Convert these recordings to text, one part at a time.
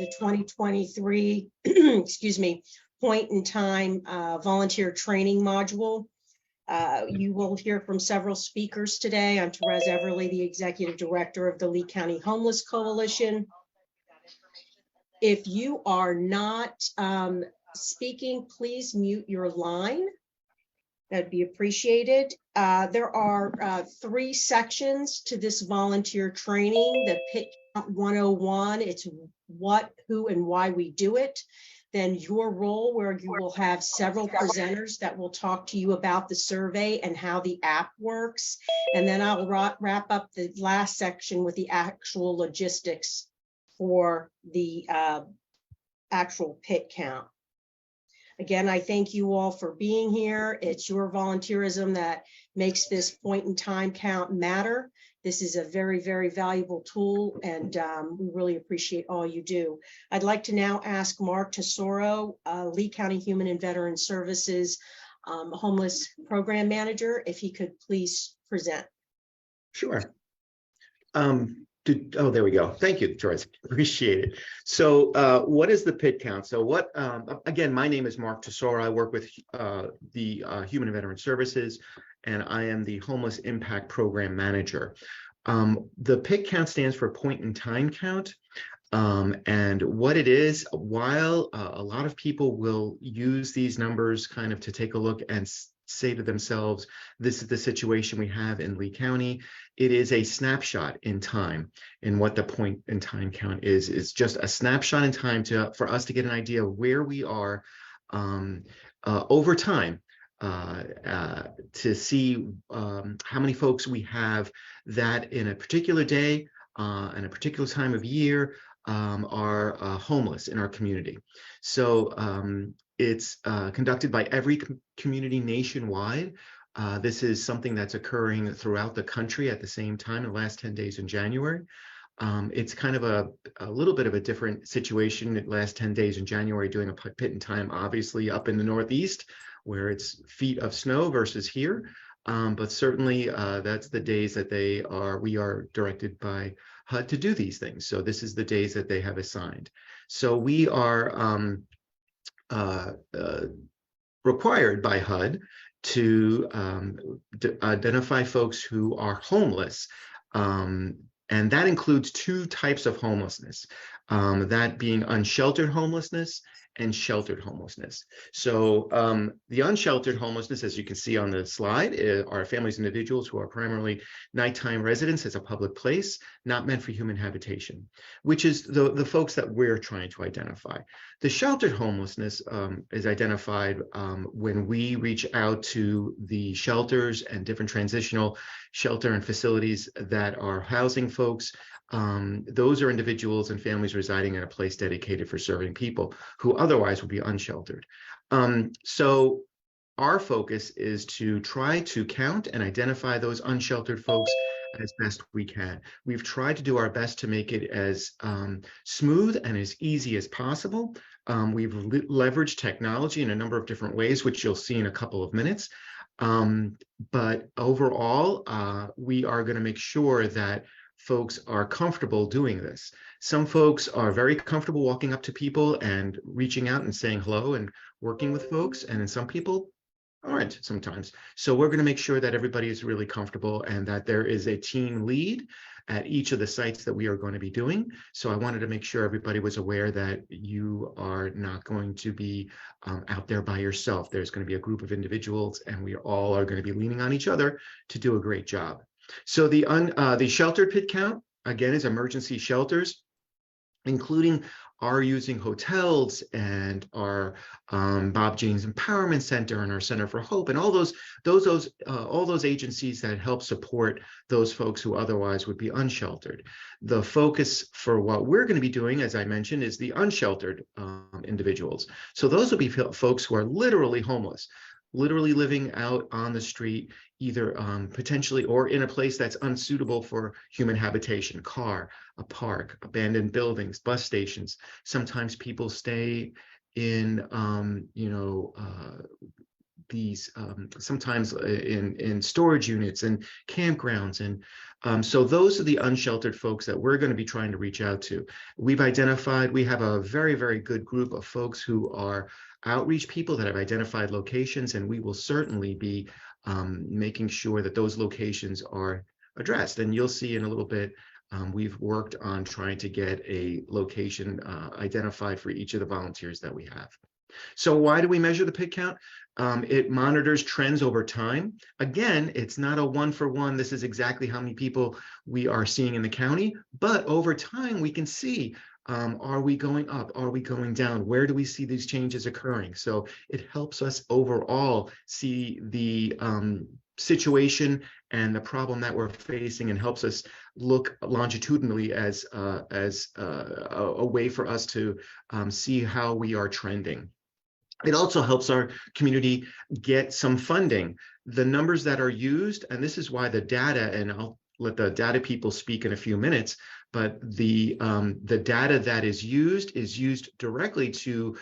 the 2023, excuse me, point in time volunteer training module. You will hear from several speakers today. I'm Therese Everly, the Executive Director of the Lee County Homeless Coalition. If you are not speaking, please mute your line. That'd be appreciated. There are 3 sections to this volunteer training. The PIT 101, it's what, who, and why we do it. Then your role, where you will have several presenters that will talk to you about the survey and how the app works. And then I'll wrap up the last section with the actual logistics for the actual PIT count. Again, I thank you all for being here. It's your volunteerism that makes this point in time count matter. This is a very, very valuable tool, and we really appreciate all you do. I'd like to now ask Mark Tesoro, Lee County Human and Veteran Services Homeless Program Manager, if he could please present. Sure. Oh, there we go. Thank you, Joyce. Appreciate it. So what is the PIT count? So what, again, my name is Mark Tesoro. I work with the Human and Veteran Services, and I am the Homeless Impact Program Manager. The PIT count stands for point in time count. And what it is, while a lot of people will use these numbers kind of to take a look and say to themselves, this is the situation we have in Lee County, it is a snapshot in time. And what the point in time count is just a snapshot in time for us to get an idea of where we are over time, to see how many folks we have that in a particular day and a particular time of year are homeless in our community. So it's conducted by every community nationwide. This is something that's occurring throughout the country at the same time in the last 10 days in January. It's kind of a little bit of a different situation the last 10 days in January, doing a PIT in time, obviously up in the Northeast, where it's feet of snow versus here. But certainly that's the days that we are directed by HUD to do these things. So this is the days that they have assigned. So we are required by HUD to identify folks who are homeless. And that includes 2 types of homelessness, that being unsheltered homelessness and sheltered homelessness. So the unsheltered homelessness, as you can see on the slide, are families and individuals who are primarily nighttime residents as a public place, not meant for human habitation, which is the folks that we're trying to identify. The sheltered homelessness is identified when we reach out to the shelters and different transitional shelter and facilities that are housing folks. Those are individuals and families residing in a place dedicated for serving people who otherwise would be unsheltered. So our focus is to try to count and identify those unsheltered folks as best we can. We've tried to do our best to make it as smooth and as easy as possible. We've leveraged technology in a number of different ways, which you'll see in a couple of minutes. But overall, we are going to make sure that folks are comfortable doing this. Some folks are very comfortable walking up to people and reaching out and saying hello and working with folks, and then some people aren't sometimes. So we're going to make sure that everybody is really comfortable and that there is a team lead at each of the sites that we are going to be doing. So I wanted to make sure everybody was aware that you are not going to be out there by yourself. There's going to be a group of individuals, and we all are going to be leaning on each other to do a great job. So the sheltered PIT count, again, is emergency shelters, including our using hotels and our Bob James Empowerment Center and our Center for Hope and all those agencies that help support those folks who otherwise would be unsheltered. The focus for what we're going to be doing, as I mentioned, is the unsheltered individuals. So those will be folks who are literally homeless, literally living out on the street, either potentially or in a place that's unsuitable for human habitation, a park, abandoned buildings, bus stations. Sometimes people stay in, these sometimes in storage units and campgrounds. And so those are the unsheltered folks that we're going to be trying to reach out to. We have a very, very good group of folks who are outreach people that have identified locations, and we will certainly be making sure that those locations are addressed. And you'll see in a little bit, we've worked on trying to get a location identified for each of the volunteers that we have. So why do we measure the pig count? It monitors trends over time. Again, it's not a one-for-one. This is exactly how many people we are seeing in the county, but over time we can see, are we going up? Are we going down? Where do we see these changes occurring? So it helps us overall see the situation and the problem that we're facing, and helps us look longitudinally as a way for us to see how we are trending. It also helps our community get some funding. The numbers that are used, and this is why the data, and I'll let the data people speak in a few minutes, but the data that is used directly to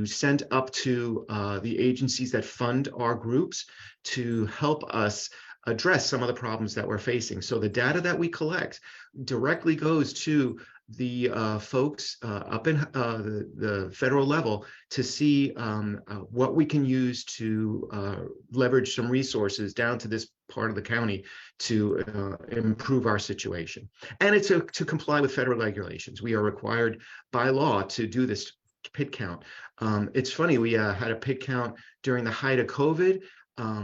send up to the agencies that fund our groups to help us address some of the problems that we're facing. So the data that we collect directly goes to the folks up in the federal level to see what we can use to leverage some resources down to this part of the county to improve our situation. And it's to comply with federal regulations. We are required by law to do this pig count. It's funny, we had a pig count during the height of COVID.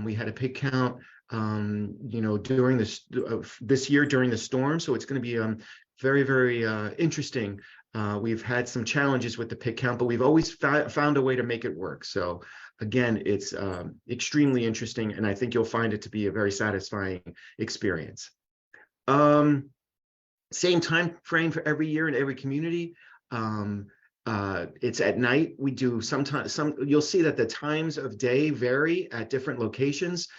We had a pig count during this year during the storm. So it's going to be very, very interesting. We've had some challenges with the pig count, but we've always found a way to make it work. So again, it's extremely interesting, and I think you'll find it to be a very satisfying experience. Same time frame for every year in every community. It's at night. We do you'll see that the times of day vary at different locations.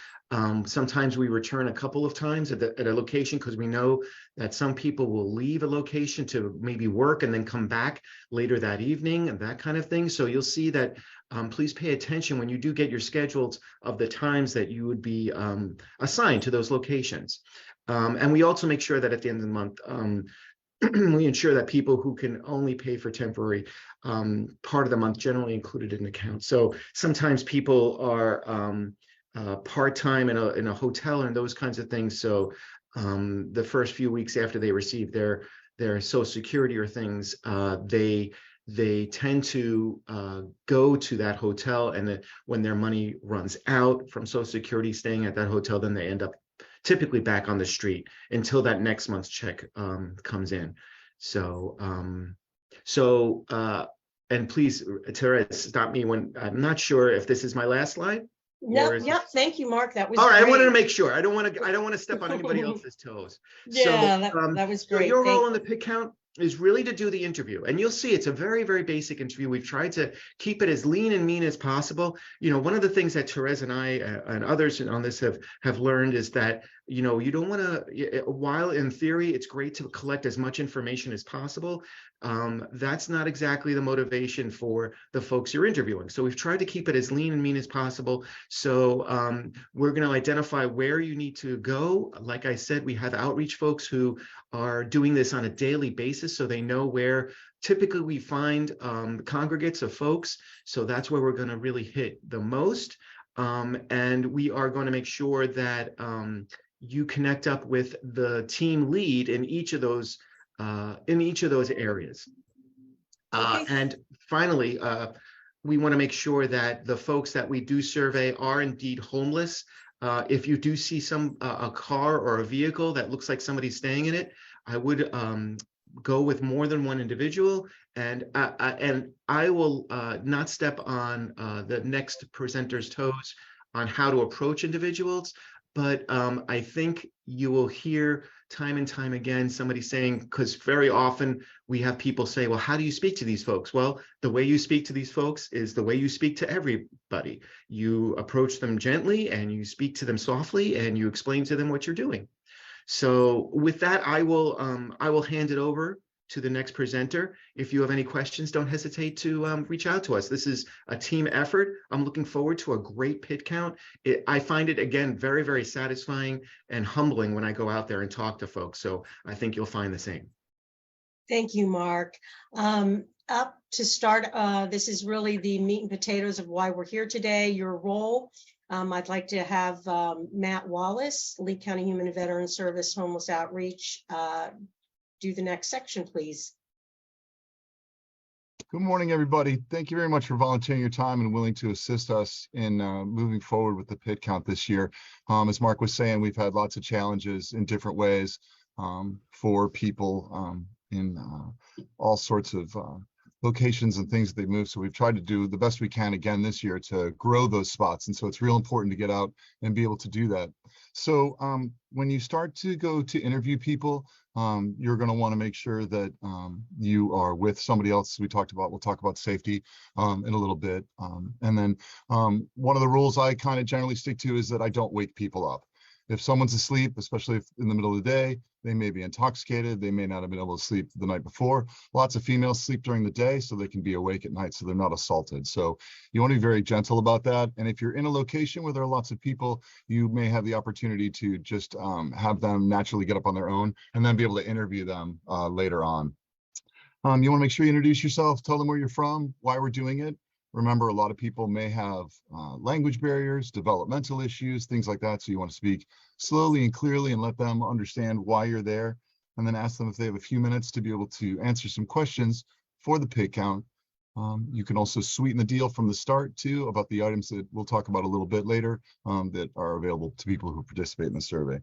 Sometimes we return a couple of times at a location because we know that some people will leave a location to maybe work and then come back later that evening and that kind of thing. So you'll see that please pay attention when you do get your schedules of the times that you would be assigned to those locations. And we also make sure that at the end of the month, we ensure that people who can only pay for temporary part of the month generally included in the count. So sometimes people are part-time in a hotel and those kinds of things. So the first few weeks after they receive their Social Security or things, they tend to go to that hotel, and when their money runs out from Social Security staying at that hotel, then they end up typically back on the street until that next month's check comes in. So and please, Therese, stop me when I'm not sure if this is my last slide. No, yeah, thank you, Mark. That was all right. great. I wanted to make sure. I don't want to step on anybody else's toes. Yeah, so, that was great. So your role in the pig count is really to do the interview, and you'll see it's a very, very basic interview. We've tried to keep it as lean and mean as possible. One of the things that Therese and I and others on this have learned is that you don't want to, while in theory it's great to collect as much information as possible, that's not exactly the motivation for the folks you're interviewing. So we've tried to keep it as lean and mean as possible. So we're going to identify where you need to go. Like I said, we have outreach folks who are doing this on a daily basis, so they know where typically we find congregates of folks. So that's where we're going to really hit the most. And we are going to make sure that you connect up with the team lead in each of those areas. Okay. And finally, we want to make sure that the folks that we do survey are indeed homeless. If you do see a car or a vehicle that looks like somebody's staying in it, I would go with more than one individual. And I will not step on the next presenter's toes on how to approach individuals. But I think you will hear time and time again somebody saying, because very often we have people say, well, how do you speak to these folks? Well, the way you speak to these folks is the way you speak to everybody. You approach them gently and you speak to them softly and you explain to them what you're doing. So with that, I will hand it over to the next presenter. If you have any questions, don't hesitate to reach out to us. This is a team effort. I'm looking forward to a great pit count. I find it, again, very, very satisfying and humbling when I go out there and talk to folks. So I think you'll find the same. Thank you, Mark. Up to start, this is really the meat and potatoes of why we're here today, your role. I'd like to have Matt Wallace, Lee County Human and Veteran Service Homeless Outreach, do the next section, please. Good morning, everybody. Thank you very much for volunteering your time and willing to assist us in moving forward with the pit count this year. As Mark was saying, we've had lots of challenges in different ways for people in all sorts of locations and things that they've moved. So we've tried to do the best we can again this year to grow those spots. And so it's real important to get out and be able to do that. So when you start to go to interview people, you're going to want to make sure that you are with somebody else. We'll talk about safety in a little bit. And then one of the rules I kind of generally stick to is that I don't wake people up. If someone's asleep, especially if in the middle of the day, they may be intoxicated. They may not have been able to sleep the night before. Lots of females sleep during the day so they can be awake at night so they're not assaulted. So you want to be very gentle about that. And if you're in a location where there are lots of people, you may have the opportunity to just have them naturally get up on their own and then be able to interview them later on. You want to make sure you introduce yourself, tell them where you're from, why we're doing it. Remember, a lot of people may have language barriers, developmental issues, things like that. So you want to speak slowly and clearly and let them understand why you're there. And then ask them if they have a few minutes to be able to answer some questions for the pit count. You can also sweeten the deal from the start too about the items that we'll talk about a little bit later that are available to people who participate in the survey.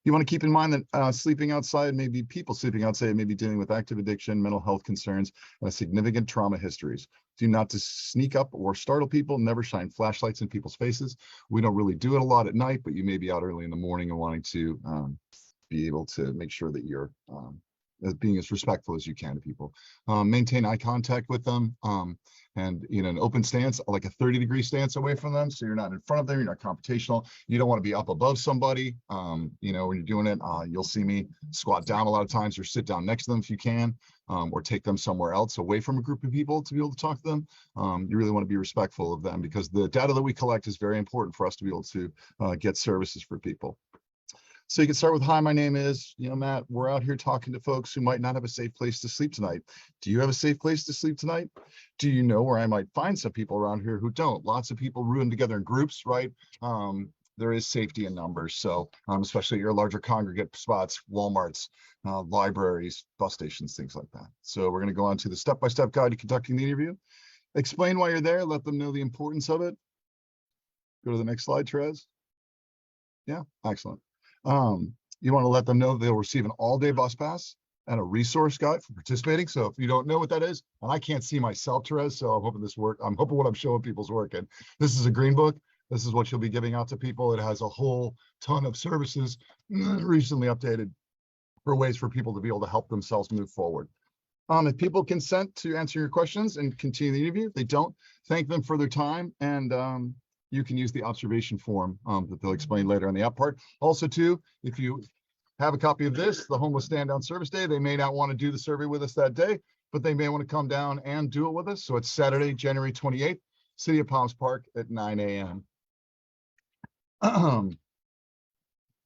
You want to keep in mind that sleeping outside, maybe people sleeping outside, may be dealing with active addiction, mental health concerns, and significant trauma histories. Do not to sneak up or startle people. Never shine flashlights in people's faces. We don't really do it a lot at night, but you may be out early in the morning and wanting to be able to make sure that you're being as respectful as you can to people. Maintain eye contact with them and an open stance, like a 30-degree stance away from them. So you're not in front of them, you're not confrontational. You don't want to be up above somebody. When you're doing it, you'll see me squat down a lot of times or sit down next to them if you can, or take them somewhere else away from a group of people to be able to talk to them. You really want to be respectful of them because the data that we collect is very important for us to be able to get services for people. So you can start with, hi, my name is, Matt. We're out here talking to folks who might not have a safe place to sleep tonight. Do you have a safe place to sleep tonight? Do you know where I might find some people around here who don't? Lots of people room together in groups, right? There is safety in numbers. So especially your larger congregate spots, Walmarts, libraries, bus stations, things like that. So we're going to go on to the step-by-step guide to conducting the interview. Explain why you're there. Let them know the importance of it. Go to the next slide, Therese. Yeah, excellent. You want to let them know they'll receive an all-day bus pass and a resource guide for participating. So if you don't know what that is, and I can't see myself, Therese, so I'm hoping this works. I'm hoping what I'm showing people's working. This is a green book. This is what you'll be giving out to people. It has a whole ton of services recently updated for ways for people to be able to help themselves move forward. If people consent to answer your questions and continue the interview, if they don't, thank them for their time, and you can use the observation form that they'll explain later on the app part. Also, too, if you have a copy of this, the Homeless Stand Down Service Day, they may not want to do the survey with us that day, but they may want to come down and do it with us. So it's Saturday, January 28th, City of Palms Park at 9 a.m.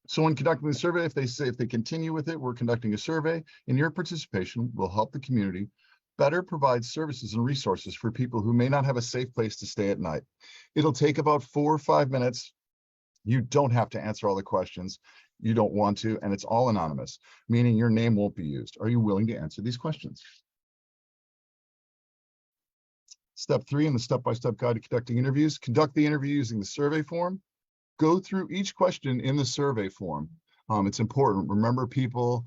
So when conducting the survey, if they continue with it, we're conducting a survey, and your participation will help the community better provide services and resources for people who may not have a safe place to stay at night. It'll take about 4 or 5 minutes. You don't have to answer all the questions. You don't want to, and it's all anonymous, meaning your name won't be used. Are you willing to answer these questions? Step 3 in the step-by-step guide to conducting interviews. Conduct the interview using the survey form. Go through each question in the survey form. It's important. Remember, people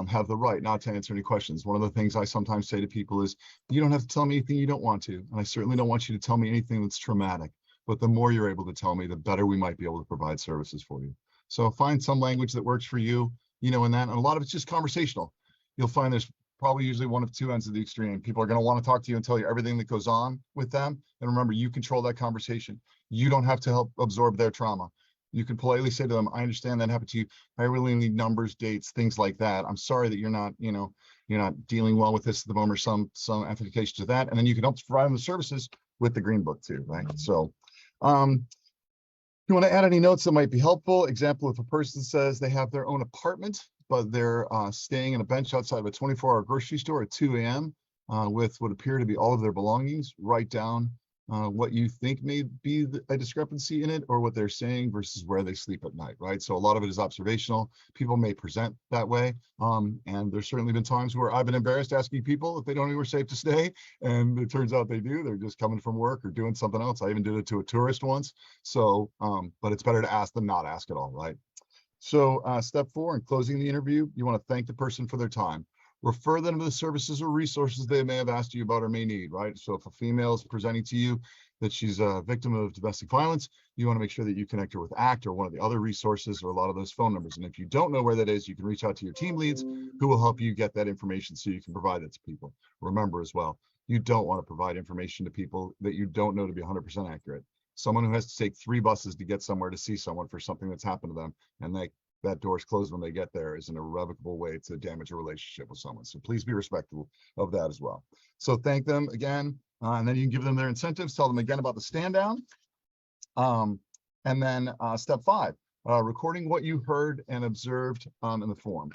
have the right not to answer any questions. One of the things I sometimes say to people is, you don't have to tell me anything you don't want to. And I certainly don't want you to tell me anything that's traumatic. But the more you're able to tell me, the better we might be able to provide services for you. So find some language that works for you, in that. And a lot of it's just conversational. You'll find there's probably usually one of two ends of the extreme. People are going to want to talk to you and tell you everything that goes on with them. And remember, you control that conversation. You don't have to help absorb their trauma. You can politely say to them, I understand that happened to you. I really need numbers, dates, things like that. I'm sorry that you're not, you're not dealing well with this at the moment, or some application to that. And then you can help provide them the services with the Green Book too, right? So if you want to add any notes that might be helpful, example, if a person says they have their own apartment, but they're staying in a bench outside of a 24-hour grocery store at 2 a.m. With what appear to be all of their belongings, write down what you think may be a discrepancy in it, or what they're saying versus where they sleep at night, right? So a lot of it is observational. People may present that way. And there's certainly been times where I've been embarrassed asking people if they don't know where safe to stay. And it turns out they do. They're just coming from work or doing something else. I even did it to a tourist once. So, but it's better to ask than not ask at all, right? So step 4, in closing the interview, you want to thank the person for their time. Refer them to the services or resources they may have asked you about or may need, right? So if a female is presenting to you that she's a victim of domestic violence, you want to make sure that you connect her with ACT or one of the other resources or a lot of those phone numbers. And if you don't know where that is, you can reach out to your team leads who will help you get that information so you can provide it to people. Remember as well, you don't want to provide information to people that you don't know to be 100% accurate. Someone who has to take 3 buses to get somewhere to see someone for something that's happened to them, and that door's closed when they get there, is an irrevocable way to damage a relationship with someone. So please be respectful of that as well. So thank them again, and then you can give them their incentives, tell them again about the stand down. And then step 5, recording what you heard and observed in the form.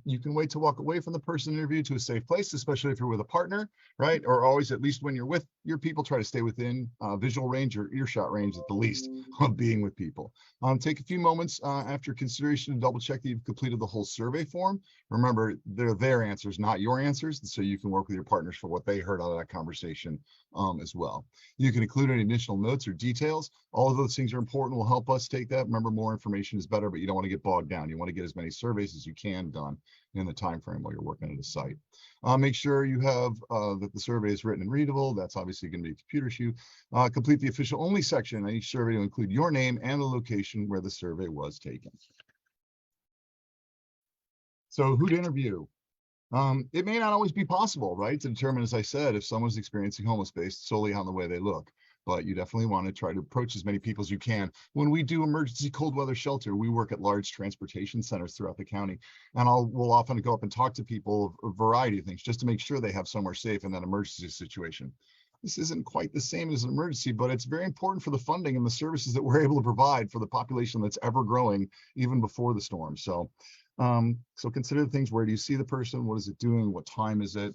You can wait to walk away from the person interviewed to a safe place, especially if you're with a partner, right? Or always, at least when you're with your people, try to stay within visual range or earshot range at the least of being with people. Take a few moments after consideration to double check that you've completed the whole survey form. Remember, they're their answers, not your answers. So you can work with your partners for what they heard out of that conversation as well. You can include any additional notes or details. All of those things are important, will help us take that. Remember, more information is better, but you don't want to get bogged down. You want to get as many surveys as you can done in the time frame while you're working at a site. Make sure you have that the survey is written and readable. That's obviously going to be a computer issue. Complete the official only section on each survey to include your name and the location where the survey was taken. So who to interview? It may not always be possible, right, to determine, as I said, if someone's experiencing homeless based solely on the way they look. But you definitely want to try to approach as many people as you can. When we do emergency cold weather shelter, we work at large transportation centers throughout the county. And we'll often go up and talk to people of a variety of things just to make sure they have somewhere safe in that emergency situation. This isn't quite the same as an emergency, but it's very important for the funding and the services that we're able to provide for the population that's ever growing even before the storm. So consider the things. Where do you see the person? What is it doing? What time is it?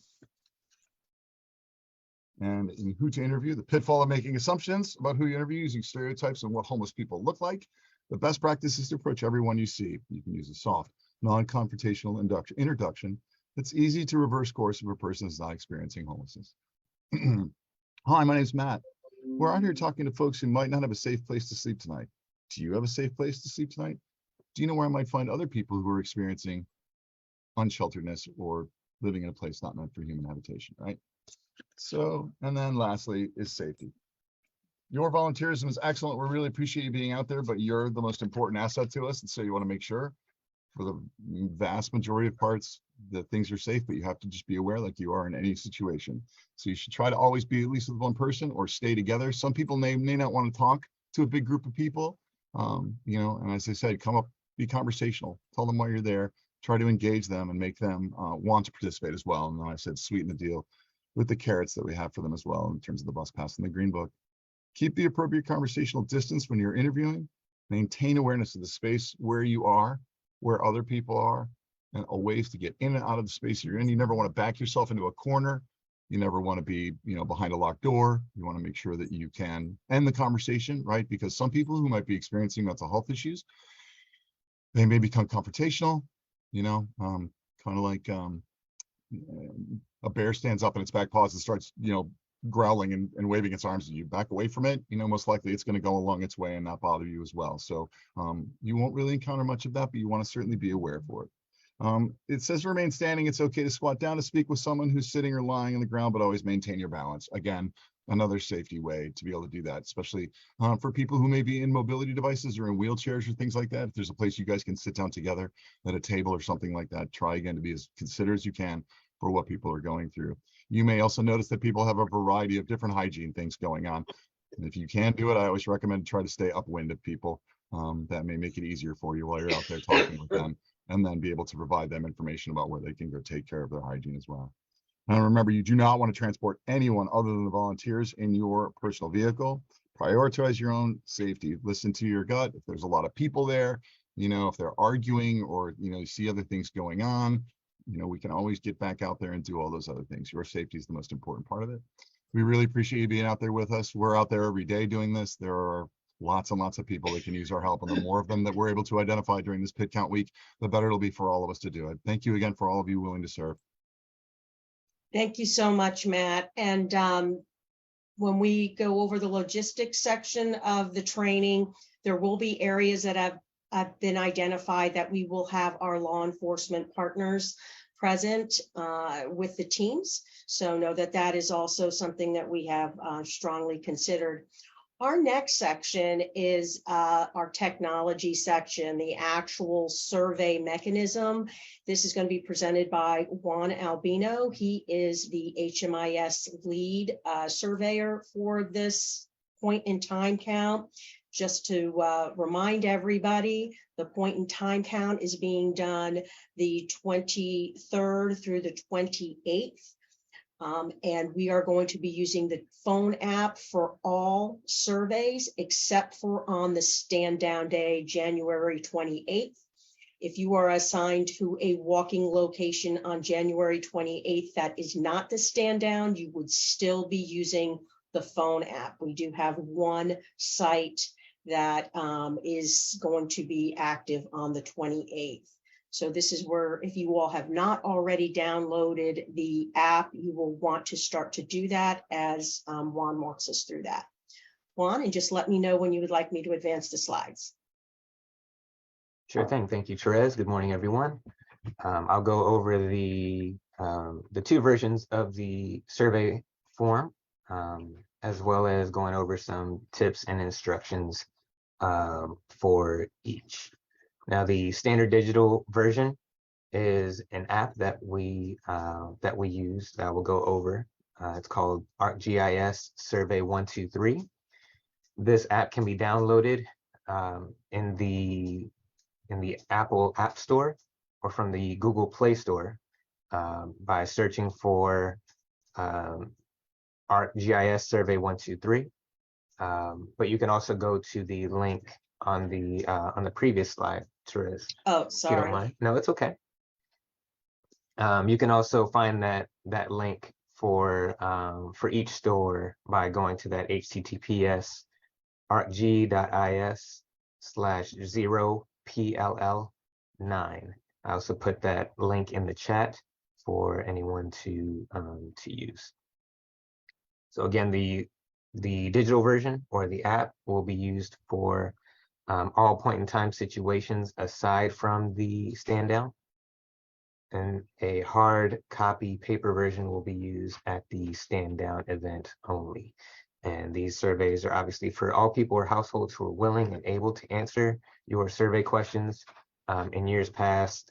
And in who to interview, the pitfall of making assumptions about who you interview using stereotypes and what homeless people look like. The best practice is to approach everyone you see. You can use a soft, non-confrontational introduction that's easy to reverse course if a person is not experiencing homelessness. Hi, my name is Matt. We're out here talking to folks who might not have a safe place to sleep tonight. Do you have a safe place to sleep tonight? Do you know where I might find other people who are experiencing unshelteredness or living in a place not meant for human habitation, right? So, and then lastly is safety. Your volunteerism is excellent. We really appreciate you being out there, but you're the most important asset to us. And so you want to make sure for the vast majority of parts that things are safe, but you have to just be aware like you are in any situation. So you should try to always be at least with one person or stay together. Some people may not want to talk to a big group of people, you know, and as I said, come up, be conversational, tell them why you're there, try to engage them and make them want to participate as well. And then I said, sweeten the deal with the carrots that we have for them as well in terms of the bus pass and the green book. Keep the appropriate conversational distance when you're interviewing. Maintain awareness of the space where you are, where other people are, and ways to get in and out of the space you're in. You never want to back yourself into a corner. You never want to be, you know, behind a locked door. You want to make sure that you can end the conversation, right? Because some people who might be experiencing mental health issues, they may become confrontational, you know, kind of like a bear stands up in its back paws and starts, you know, growling and waving its arms at you. Back away from it, you know, most likely it's going to go along its way and not bother you as well. So you won't really encounter much of that, but you want to certainly be aware for it. It says remain standing. It's okay to squat down to speak with someone who's sitting or lying on the ground, but always maintain your balance. Again, another safety way to be able to do that, especially for people who may be in mobility devices or in wheelchairs or things like that. If there's a place you guys can sit down together at a table or something like that, try again to be as considerate as you can for what people are going through. You may also notice that people have a variety of different hygiene things going on. And if you can do it, I always recommend try to stay upwind of people. That may make it easier for you while you're out there talking with them. and then be able to provide them information about where they can go take care of their hygiene as well. Now remember, you do not want to transport anyone other than the volunteers in your personal vehicle. Prioritize your own safety. Listen to your gut. If there's a lot of people there, if they're arguing or, you see other things going on, we can always get back out there and do all those other things. Your safety is the most important part of it. We really appreciate you being out there with us. We're out there every day doing this. There are lots and lots of people that can use our help, and the more of them that we're able to identify during this pit count week, the better it'll be for all of us to do it. Thank you again for all of you willing to serve. Thank you so much, Matt. And when we go over the logistics section of the training, there will be areas that have been identified that we will have our law enforcement partners present with the teams. So know that that is also something that we have strongly considered. Our next section is our technology section, the actual survey mechanism. This is going to be presented by Juan Albino. He is the HMIS lead surveyor for this point in time count. Just to remind everybody, the point in time count is being done the 23rd through the 28th. And we are going to be using the phone app for all surveys except for on the stand down day, January 28th. If you are assigned to a walking location on January 28th, that is not the stand down, you would still be using the phone app. We do have one site that is going to be active on the 28th. So this is where, if you all have not already downloaded the app, you will want to start to do that as Juan walks us through that. Juan, and just let me know when you would like me to advance the slides. Sure thing. Thank you, Therese. Good morning, everyone. I'll go over the two versions of the survey form, as well as going over some tips and instructions for each. Now, the standard digital version is an app that we use that we'll go over. It's called ArcGIS Survey 123. This app can be downloaded in the Apple App Store or from the Google Play Store by searching for ArcGIS Survey 123. But you can also go to the link on the previous slide, Therese. Oh, If you don't sorry. mind. No, it's okay. You can also find that link for each store by going to that https arcg.is/0pll9. I also put that link in the chat for anyone to use. So again, the digital version or the app will be used for all point in time situations aside from the stand down. And a hard copy paper version will be used at the stand down event only. And these surveys are obviously for all people or households who are willing and able to answer your survey questions. In years past,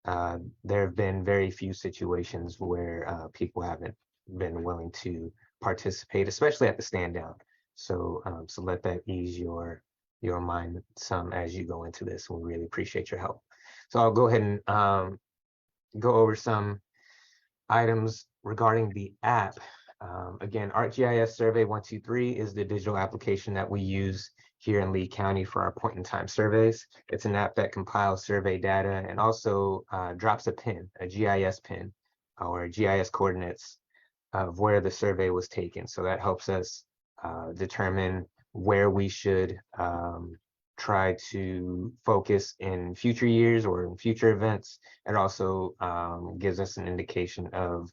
there have been very few situations where people haven't been willing to participate, especially at the stand down. So so let that ease your mind some as you go into this. We really appreciate your help. So I'll go ahead and go over some items regarding the app. Again, ArcGIS Survey 123 is the digital application that we use here in Lee County for our point in time surveys. It's an app that compiles survey data and also drops a pin, a GIS pin, or GIS coordinates of where the survey was taken. So that helps us determine where we should try to focus in future years or in future events. It also gives us an indication of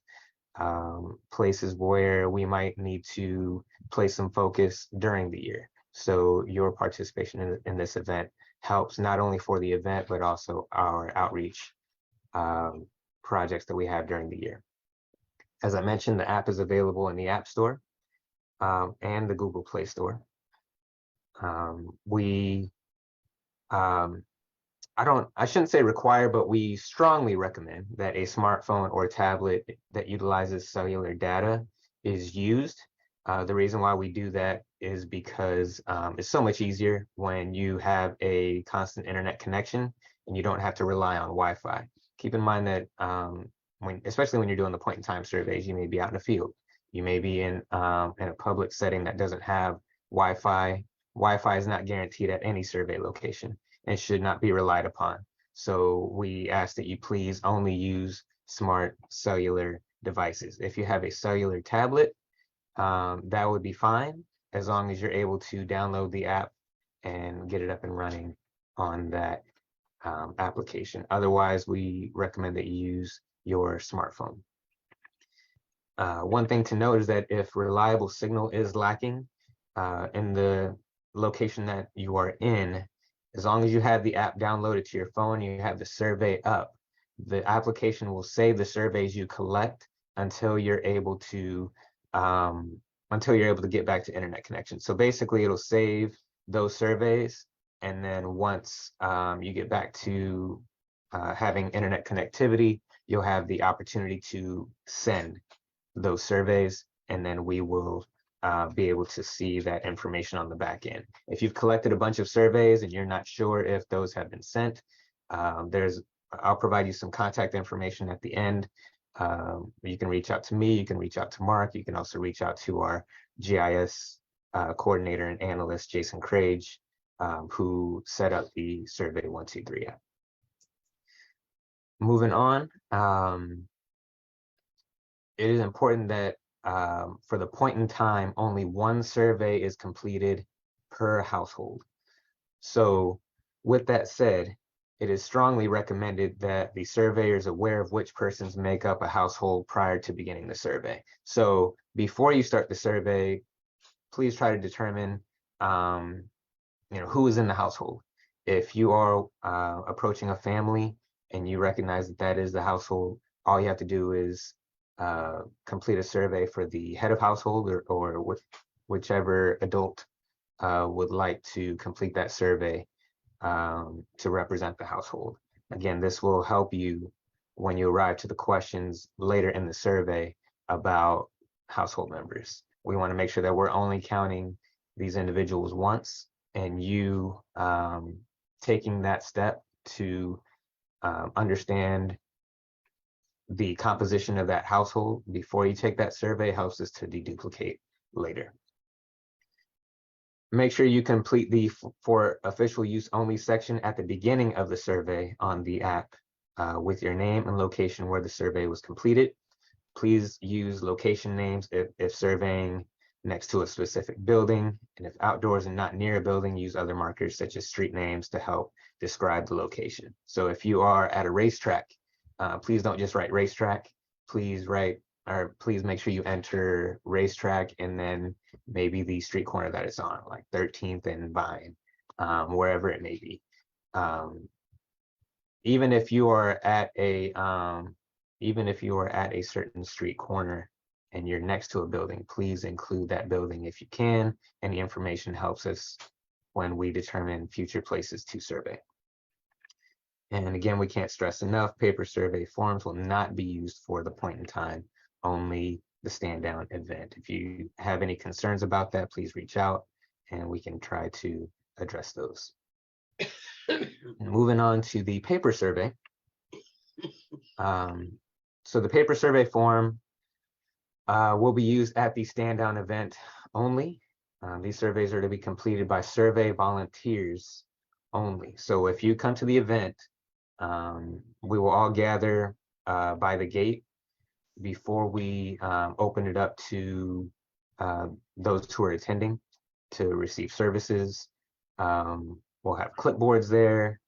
places where we might need to place some focus during the year. So your participation in this event helps not only for the event, but also our outreach projects that we have during the year. As I mentioned, the app is available in the App Store and the Google Play Store. I shouldn't say require, but we strongly recommend that a smartphone or tablet that utilizes cellular data is used. The reason why we do that is because it's so much easier when you have a constant internet connection and you don't have to rely on Wi-Fi. Keep in mind that especially when you're doing the point in time surveys, you may be out in the field. You may be in a public setting that doesn't have Wi-Fi. Wi-Fi is not guaranteed at any survey location and should not be relied upon. So we ask that you please only use smart cellular devices. If you have a cellular tablet, that would be fine, as long as you're able to download the app and get it up and running on that application. Otherwise, we recommend that you use your smartphone. One thing to note is that if reliable signal is lacking in the location that you are in, as long as you have the app downloaded to your phone, you have the survey up, the application will save the surveys you collect until you're able to get back to internet connection. So basically, it'll save those surveys, and then once you get back to having internet connectivity, you'll have the opportunity to send those surveys, and then we will be able to see that information on the back end. If you've collected a bunch of surveys and you're not sure if those have been sent, I'll provide you some contact information at the end. You can reach out to me, you can reach out to Mark, you can also reach out to our GIS coordinator and analyst, Jason Craig, who set up the Survey 123 app. Moving on, it is important that for the point in time, only one survey is completed per household. So with that said, it is strongly recommended that the surveyor is aware of which persons make up a household prior to beginning the survey. So before you start the survey, please try to determine who is in the household. If you are approaching a family and you recognize that that is the household, all you have to do is complete a survey for the head of household or whichever adult would like to complete that survey to represent the household. Again, this will help you when you arrive to the questions later in the survey about household members. We want to make sure that we're only counting these individuals once, and you taking that step to understand the composition of that household before you take that survey helps us to deduplicate later. Make sure you complete the for official use only section at the beginning of the survey on the app with your name and location where the survey was completed. Please use location names if surveying next to a specific building, and if outdoors and not near a building, use other markers such as street names to help describe the location. So if you are at a racetrack, please don't just write racetrack. Please make sure you enter racetrack and then maybe the street corner that it's on, like 13th and Vine, wherever it may be. Even if you are at a certain street corner and you're next to a building, please include that building if you can. Any information helps us when we determine future places to survey. And again, we can't stress enough, paper survey forms will not be used for the point in time, only the stand down event. If you have any concerns about that, please reach out and we can try to address those. Moving on to the paper survey. So the paper survey form will be used at the stand down event only. These surveys are to be completed by survey volunteers only. So if you come to the event, we will all gather by the gate before we open it up to those who are attending to receive services. We'll have clipboards there,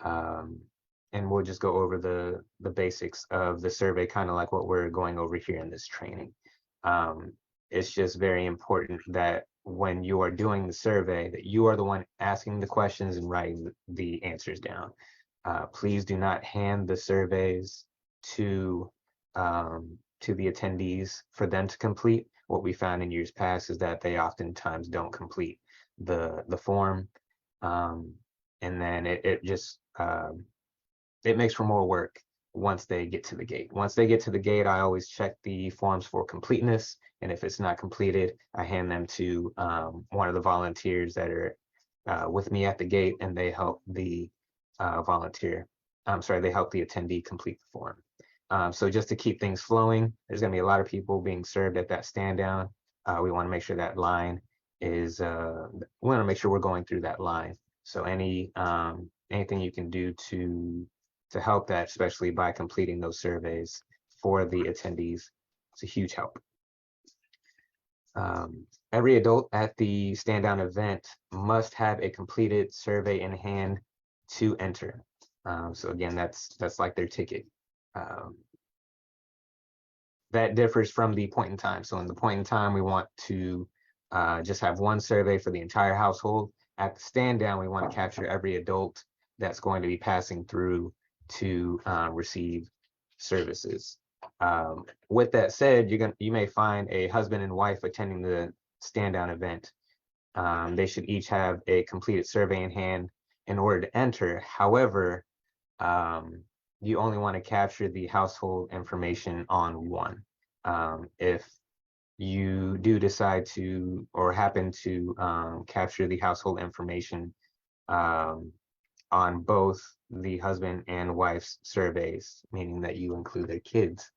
and we'll just go over the basics of the survey, kind of like what we're going over here in this training. It's just very important that when you are doing the survey, that you are the one asking the questions and writing the answers down. Please do not hand the surveys to the attendees for them to complete. What we found in years past is that they oftentimes don't complete the form, and then it makes for more work once they get to the gate. Once they get to the gate, I always check the forms for completeness, and if it's not completed, I hand them to one of the volunteers that are with me at the gate, and they help the volunteer. I'm sorry, they help the attendee complete the form. So just to keep things flowing, there's going to be a lot of people being served at that stand down. We want to make sure that line is, we want to make sure we're going through that line. So anything you can do to help that, especially by completing those surveys for the attendees, it's a huge help. Every adult at the stand down event must have a completed survey in hand to enter. So again, that's like their ticket. That differs from the point in time. So in the point in time, we want to just have one survey for the entire household. At the stand down, we want to capture every adult that's going to be passing through to receive services. With that said, you may find a husband and wife attending the stand down event. They should each have a completed survey in hand in order to enter. However, you only want to capture the household information on one. If you do decide to or happen to capture the household information on both the husband and wife's surveys, meaning that you include their kids,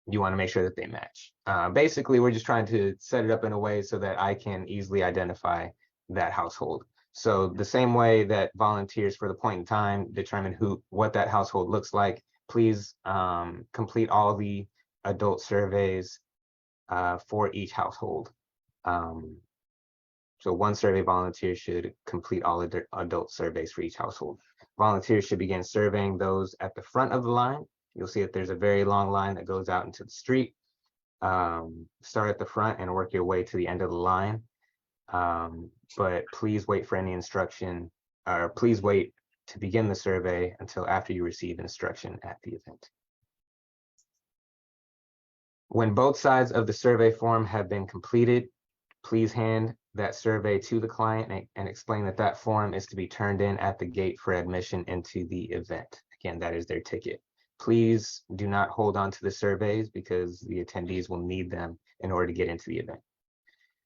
you want to make sure that they match. Basically, we're just trying to set it up in a way so that I can easily identify that household. So the same way that volunteers for the point in time determine what that household looks like, please complete all the adult surveys for each household. So one survey volunteer should complete all of their adult surveys for each household. Volunteers should begin surveying those at the front of the line. You'll see that there's a very long line that goes out into the street. Start at the front and work your way to the end of the line. But please wait for any instruction, or please wait to begin the survey until after you receive instruction at the event. When both sides of the survey form have been completed, please hand that survey to the client and explain that that form is to be turned in at the gate for admission into the event. Again, that is their ticket. Please do not hold on to the surveys because the attendees will need them in order to get into the event.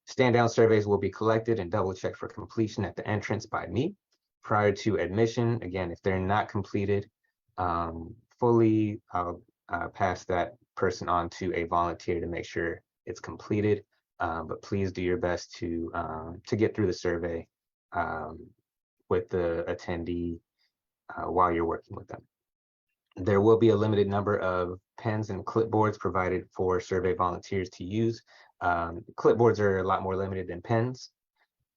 Stand down surveys will be collected and double checked for completion at the entrance by me. Prior to admission, again, if they're not completed fully, I'll pass that person on to a volunteer to make sure it's completed. But please do your best to get through the survey with the attendee while you're working with them. There will be a limited number of pens and clipboards provided for survey volunteers to use. Clipboards are a lot more limited than pens,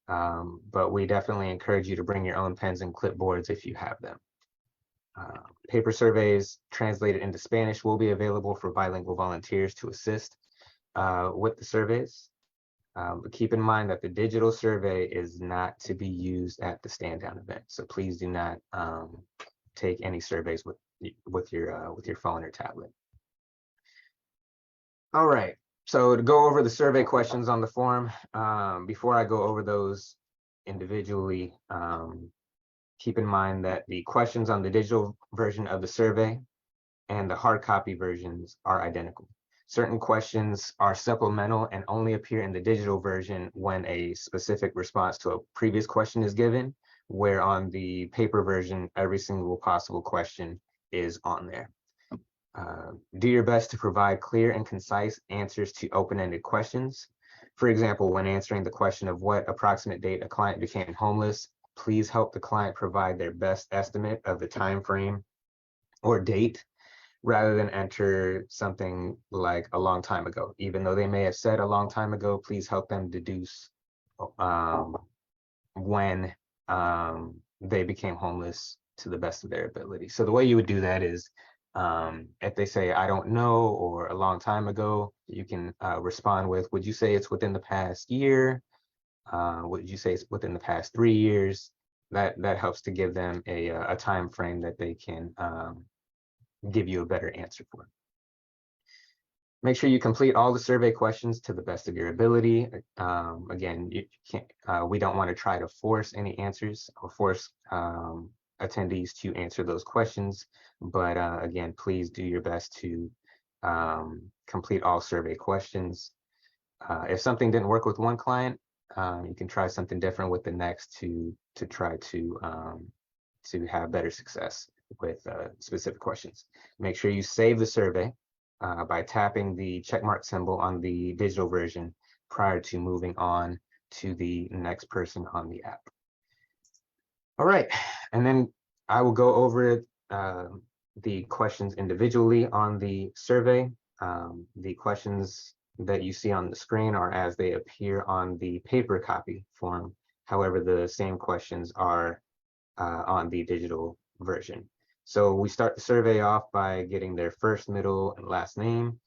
but we definitely encourage you to bring your own pens and clipboards if you have them. Paper surveys translated into Spanish will be available for bilingual volunteers to assist with the surveys. But keep in mind that the digital survey is not to be used at the stand down event. So please do not take any surveys with your phone or tablet. All right, so to go over the survey questions on the form, before I go over those individually, keep in mind that the questions on the digital version of the survey and the hard copy versions are identical. Certain questions are supplemental and only appear in the digital version when a specific response to a previous question is given, where on the paper version, every single possible question is on there. Do your best to provide clear and concise answers to open-ended questions. For example, when answering the question of what approximate date a client became homeless, please help the client provide their best estimate of the time frame or date, rather than enter something like a long time ago. Even though they may have said a long time ago, please help them deduce when they became homeless to the best of their ability. So the way you would do that is, if they say, I don't know, or a long time ago, you can respond with, would you say it's within the past year? Would you say it's within the past 3 years? That helps to give them a time frame that they can give you a better answer for. Make sure you complete all the survey questions to the best of your ability. Again, you can't, we don't want to try to force any answers or force attendees to answer those questions. But again, please do your best to complete all survey questions. If something didn't work with one client, You can try something different with the next to try to have better success with specific questions. Make sure you save the survey by tapping the checkmark symbol on the digital version prior to moving on to the next person on the app. All right, and then I will go over the questions individually on the survey. The questions that you see on the screen are as they appear on the paper copy form. However, the same questions are on the digital version. So we start the survey off by getting their first, middle, and last name.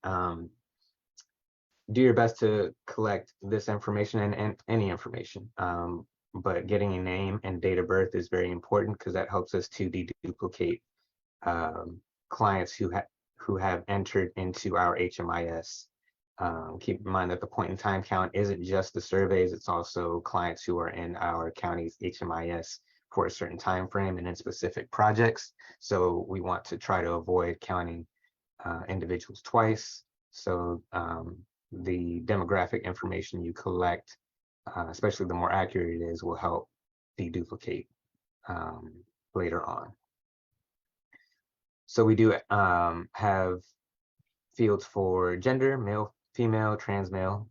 Do your best to collect this information and any information. But getting a name and date of birth is very important because that helps us to deduplicate clients who have entered into our HMIS. Keep in mind that the point in time count isn't just the surveys, it's also clients who are in our county's HMIS for a certain time frame and in specific projects. So we want to try to avoid counting individuals twice. So the demographic information you collect, especially the more accurate it is, will help deduplicate later on. So we do have fields for gender, male, female, trans male,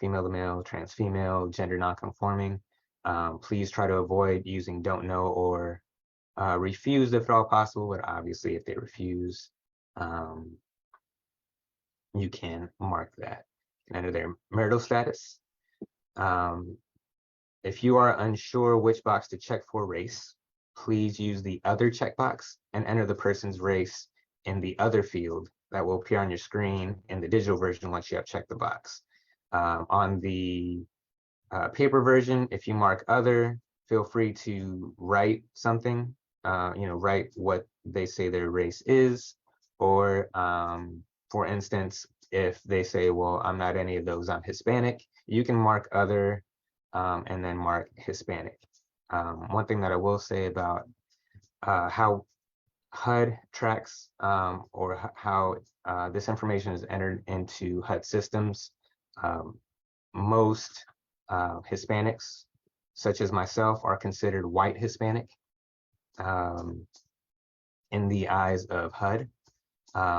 female to male, trans female, gender nonconforming. Please try to avoid using don't know or refused if at all possible, but obviously if they refuse, you can mark that. And enter their marital status. If you are unsure which box to check for race, please use the other checkbox and enter the person's race in the other field that will appear on your screen in the digital version once you have checked the box. On the paper version, if you mark other, feel free to write something, write what they say their race is, or for instance, if they say, well, I'm not any of those, I'm Hispanic, you can mark other and then mark Hispanic. One thing that I will say about how HUD tracks or how this information is entered into HUD systems, most Hispanics, such as myself, are considered white Hispanic in the eyes of HUD.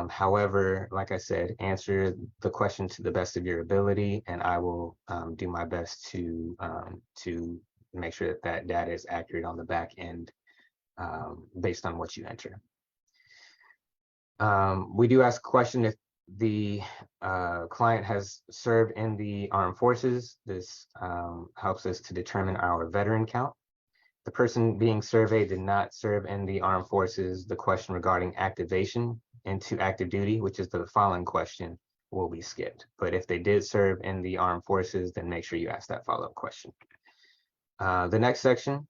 However, like I said, answer the question to the best of your ability, and I will do my best to make sure that that data is accurate on the back end based on what you enter. We do ask a question if the client has served in the armed forces. This helps us to determine our veteran count. The person being surveyed did not serve in the armed forces. The question regarding activation into active duty, which is the following question, will be skipped. But if they did serve in the armed forces, then make sure you ask that follow-up question. The next section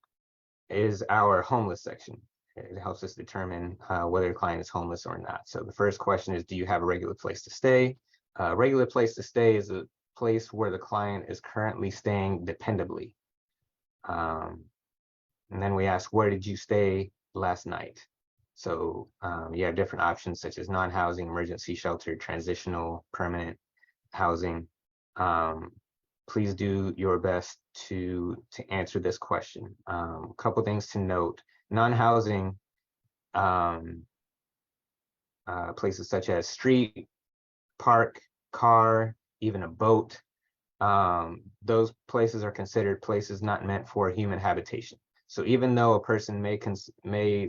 is our homeless section. It helps us determine whether the client is homeless or not. So the first question is, do you have a regular place to stay? A regular place to stay is a place where the client is currently staying dependably. And then we ask, where did you stay last night? So you have different options such as non-housing, emergency shelter, transitional, permanent housing. Please do your best to answer this question. A couple things to note. Non-housing places such as street, park, car, even a boat, those places are considered places not meant for human habitation. So even though a person may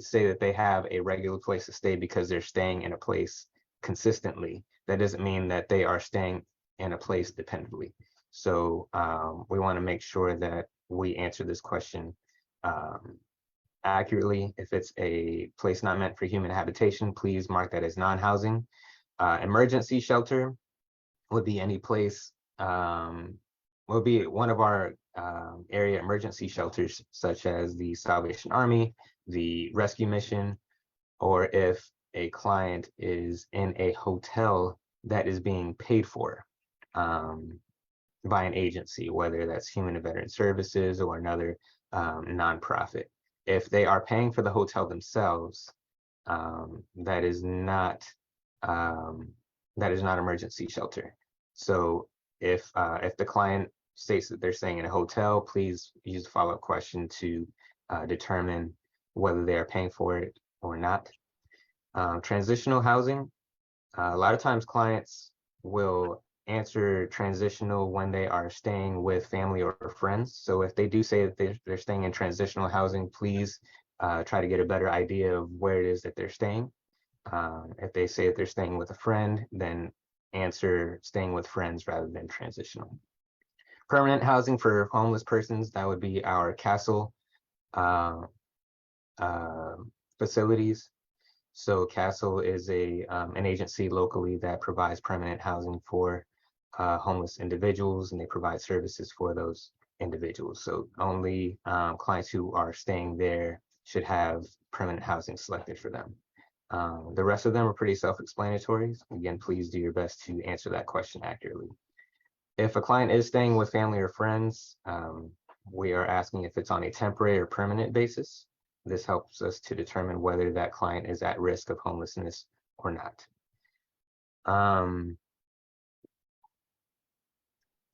say that they have a regular place to stay because they're staying in a place consistently, that doesn't mean that they are staying in a place dependably. So we want to make sure that we answer this question accurately. If it's a place not meant for human habitation, please mark that as non-housing. Emergency shelter would be any place, will be one of our area emergency shelters, such as the Salvation Army, the rescue mission, or if a client is in a hotel that is being paid for by an agency, whether that's Human and Veteran Services or another nonprofit. If they are paying for the hotel themselves, that is not emergency shelter. So if the client states that they're staying in a hotel, please use the follow-up question to determine whether they are paying for it or not. Transitional housing, a lot of times clients will answer transitional when they are staying with family or friends. So if they do say that they're staying in transitional housing, please try to get a better idea of where it is that they're staying. If they say that they're staying with a friend, then answer staying with friends rather than transitional. Permanent housing for homeless persons, that would be our castle facilities. So Castle is an agency locally that provides permanent housing for homeless individuals, and they provide services for those individuals. So only clients who are staying there should have permanent housing selected for them. The rest of them are pretty self-explanatory. Again, please do your best to answer that question accurately. If a client is staying with family or friends, we are asking if it's on a temporary or permanent basis. This helps us to determine whether that client is at risk of homelessness or not.